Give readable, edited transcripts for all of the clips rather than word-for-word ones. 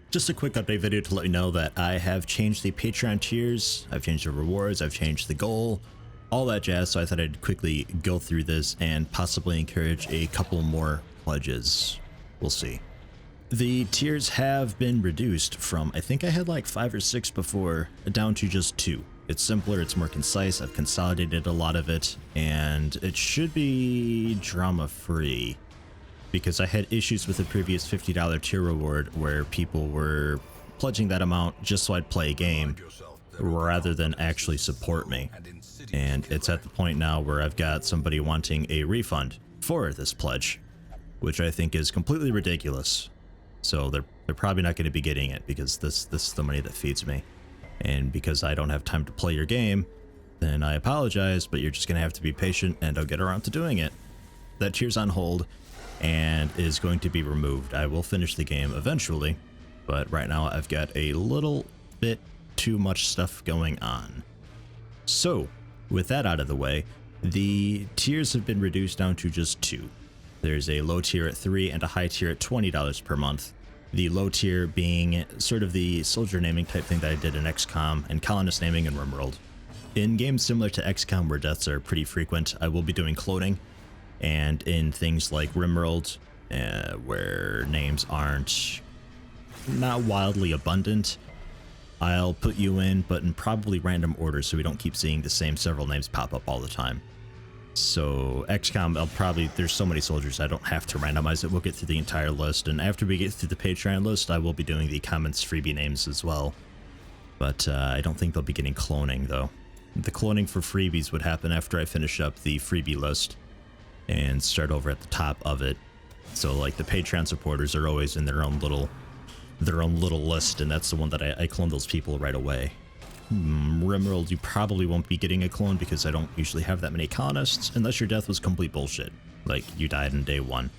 Just a quick update video to let you know that I have changed the Patreon tiers, I've changed the rewards, I've changed the goal, all that jazz, so I thought I'd quickly go through this and possibly encourage a couple more pledges. We'll see. The tiers have been reduced from, I think I had like 5 or 6 before, down to just 2. It's simpler, it's more concise, I've consolidated a lot of it, and it should be drama-free. Because I had issues with the previous $50 tier reward where people were pledging that amount just so I'd play a game rather than actually support me. And it's at the point now where I've got somebody wanting a refund for this pledge, which I think is completely ridiculous. So they're probably not going to be getting it because this is the money that feeds me. And because I don't have time to play your game, then I apologize, but you're just going to have to be patient and I'll get around to doing it. That tier's on hold and is going to be removed. I will finish the game eventually, but right now I've got a little bit too much stuff going on. So, with that out of the way, the tiers have been reduced down to just 2. There's a low tier at 3 and a high tier at $20 per month. The low tier being sort of the soldier naming type thing that I did in XCOM and colonist naming in RimWorld. In games similar to XCOM where deaths are pretty frequent, I will be doing cloning. And in things like RimWorld, where names aren't not wildly abundant, I'll put you in, but in probably random order so we don't keep seeing the same several names pop up all the time. So XCOM, there's so many soldiers I don't have to randomize it. We'll get through the entire list, and after we get through the Patreon list, I will be doing the comments freebie names as well. But I don't think they'll be getting cloning though. The cloning for freebies would happen after I finish up the freebie list and start over at the top of it. So like the Patreon supporters are always in their own little list, and that's the one that I clone those people right away. RimWorld, you probably won't be getting a clone because I don't usually have that many colonists, unless your death was complete bullshit. Like you died in day 1,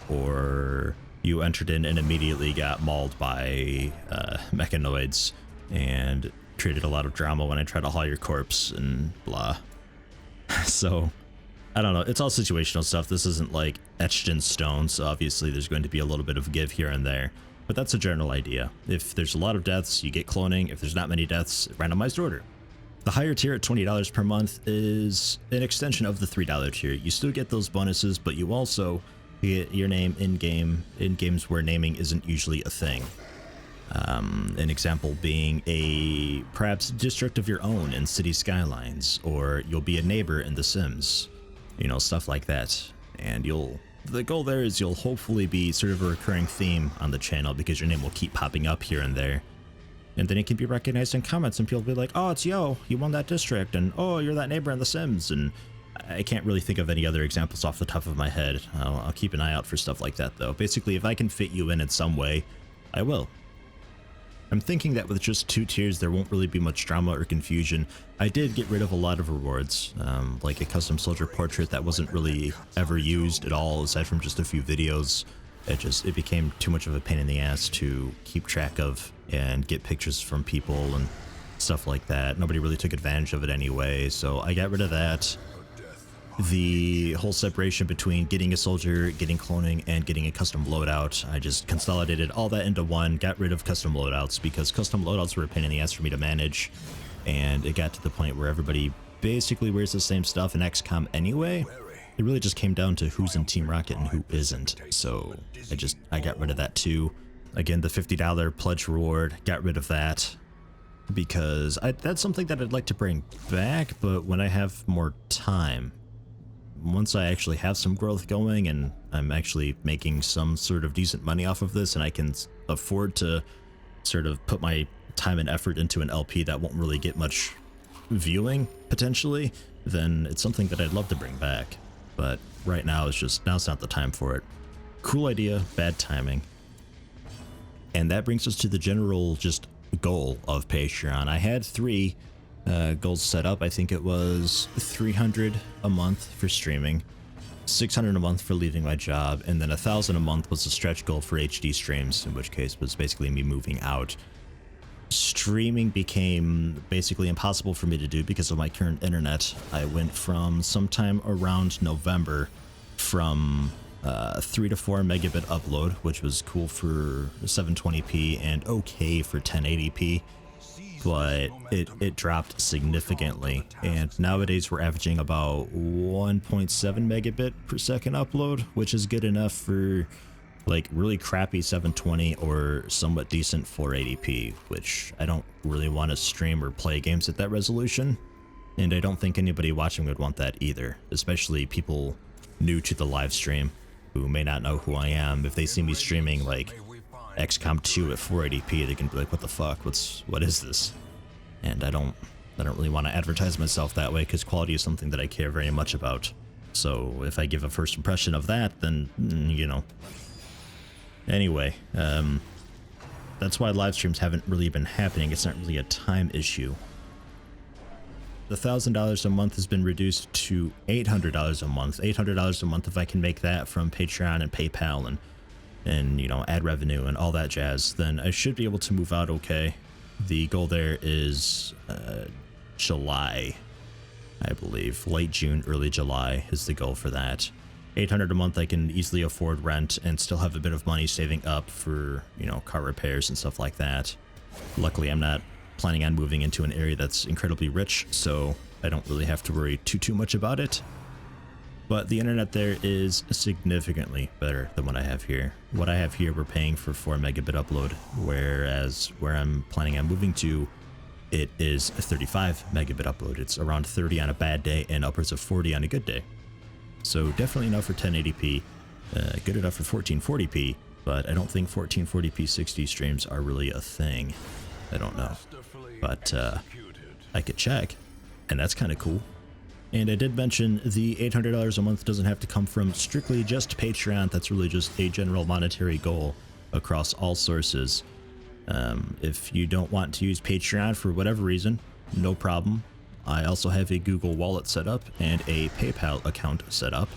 or you entered in and immediately got mauled by mechanoids and created a lot of drama when I tried to haul your corpse and blah. So I don't know, it's all situational stuff. This isn't like etched in stone, so obviously there's going to be a little bit of give here and there, but that's a general idea. If there's a lot of deaths, you get cloning. If there's not many deaths, randomized order. The higher tier at $20 per month is an extension of the $3 tier. You still get those bonuses, but you also get your name in-game, in games where naming isn't usually a thing. An example being a perhaps district of your own in City Skylines, or you'll be a neighbor in The Sims. You know, stuff like that. And the goal there is you'll hopefully be sort of a recurring theme on the channel because your name will keep popping up here and there. And then it can be recognized in comments and people will be like, oh, it's Yo, you won that district, and oh, you're that neighbor in The Sims. And I can't really think of any other examples off the top of my head. I'll keep an eye out for stuff like that though. Basically, if I can fit you in some way, I will. I'm thinking that with just 2 tiers, there won't really be much drama or confusion. I did get rid of a lot of rewards, like a custom soldier portrait that wasn't really ever used at all, aside from just a few videos. It became too much of a pain in the ass to keep track of and get pictures from people and stuff like that. Nobody really took advantage of it anyway, so I got rid of that. The whole separation between getting a soldier, getting cloning, and getting a custom loadout, I just consolidated all that into one, got rid of custom loadouts because custom loadouts were a pain in the ass for me to manage, and it got to the point where everybody basically wears the same stuff in XCOM anyway. It really just came down to who's in Team Rocket and who isn't, so I got rid of that too. Again, the $50 pledge reward, got rid of that because that's something that I'd like to bring back, but when I have more time. Once I actually have some growth going and I'm actually making some sort of decent money off of this and I can afford to sort of put my time and effort into an LP that won't really get much viewing, potentially, then it's something that I'd love to bring back. But right now, now's not the time for it. Cool idea, bad timing. And that brings us to the general just goal of Patreon. I had 3 goals set up. I think it was 300 a month for streaming, 600 a month for leaving my job, and then 1,000 a month was the stretch goal for HD streams, in which case was basically me moving out. Streaming became basically impossible for me to do because of my current internet. I went from sometime around November from 3 to 4 megabit upload, which was cool for 720p and okay for 1080p, but it dropped significantly, and nowadays we're averaging about 1.7 megabit per second upload, which is good enough for like really crappy 720 or somewhat decent 480p, which I don't really want to stream or play games at that resolution, and I don't think anybody watching would want that either, especially people new to the live stream who may not know who I am. If they see me streaming like XCOM 2 at 480p, they can be like, what the fuck, what is this? And I don't really want to advertise myself that way, because quality is something that I care very much about. So if I give a first impression of that, then you know. Anyway, that's why live streams haven't really been happening. It's not really a time issue. The $1,000 a month has been reduced to $800 a month. $800 a month if I can make that from Patreon and PayPal and you know, ad revenue and all that jazz, then I should be able to move out okay. The goal there is July, I believe. Late June, early July is the goal for that. $800 a month, I can easily afford rent and still have a bit of money saving up for, you know, car repairs and stuff like that. Luckily, I'm not planning on moving into an area that's incredibly rich, so I don't really have to worry too much about it. But the internet there is significantly better than what I have here. What I have here, we're paying for 4 megabit upload, whereas where I'm planning on moving to, it is a 35 megabit upload. It's around 30 on a bad day and upwards of 40 on a good day. So definitely enough for 1080p, good enough for 1440p, but I don't think 1440p 60 streams are really a thing. I don't know, but I could check, and that's kind of cool. And I did mention the $800 a month doesn't have to come from strictly just Patreon. That's really just a general monetary goal across all sources. If you don't want to use Patreon for whatever reason, no problem. I also have a Google Wallet set up and a PayPal account set up.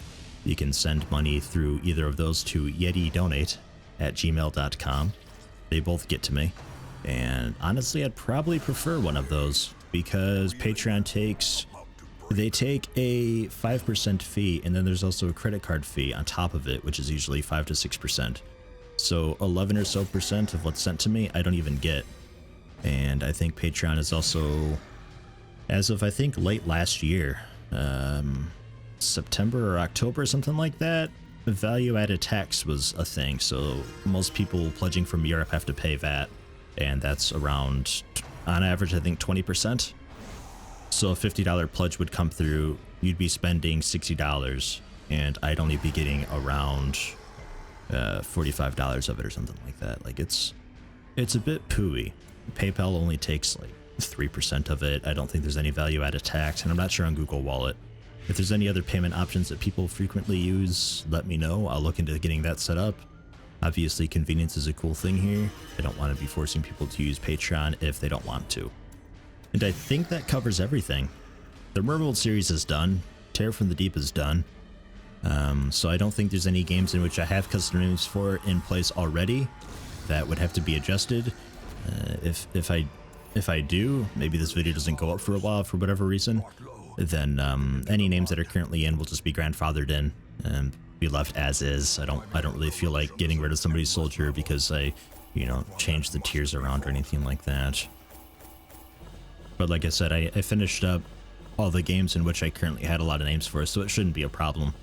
You can send money through either of those to yetidonate@gmail.com. They both get to me. And honestly, I'd probably prefer one of those, because Patreon they take a 5% fee, and then there's also a credit card fee on top of it, which is usually 5 to 6%. So 11 or so percent of what's sent to me, I don't even get. And I think Patreon is also, as of I think late last year, September or October, something like that, value-added tax was a thing. So most people pledging from Europe have to pay VAT, and that's around, on average, I think 20%. So a $50 pledge would come through, you'd be spending $60, and I'd only be getting around $45 of it or something like that. Like it's a bit pooey. PayPal only takes like 3% of it. I don't think there's any value-added tax, and I'm not sure on Google Wallet. If there's any other payment options that people frequently use, let me know. I'll look into getting that set up. Obviously, convenience is a cool thing here. I don't want to be forcing people to use Patreon if they don't want to. And I think that covers everything. The Merworld series is done. Terror from the Deep is done. So I don't think there's any games in which I have custom names for in place already that would have to be adjusted. If I do, maybe this video doesn't go up for a while for whatever reason, then any names that are currently in will just be grandfathered in and be left as is. I don't really feel like getting rid of somebody's soldier because I, you know, changed the tiers around or anything like that. But like I said, I finished up all the games in which I currently had a lot of names for, so it shouldn't be a problem.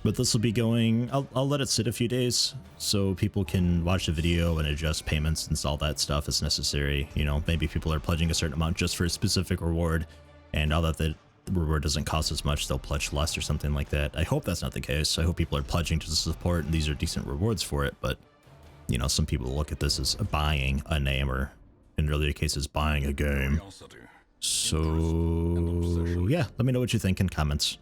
But this will be going, I'll let it sit a few days so people can watch the video and adjust payments and all that stuff as necessary. You know, maybe people are pledging a certain amount just for a specific reward, and now that the reward doesn't cost as much, they'll pledge less or something like that. I hope that's not the case. I hope people are pledging to support and these are decent rewards for it, but you know, some people look at this as buying a name, or in earlier cases, buying a game. So yeah, let me know what you think in comments.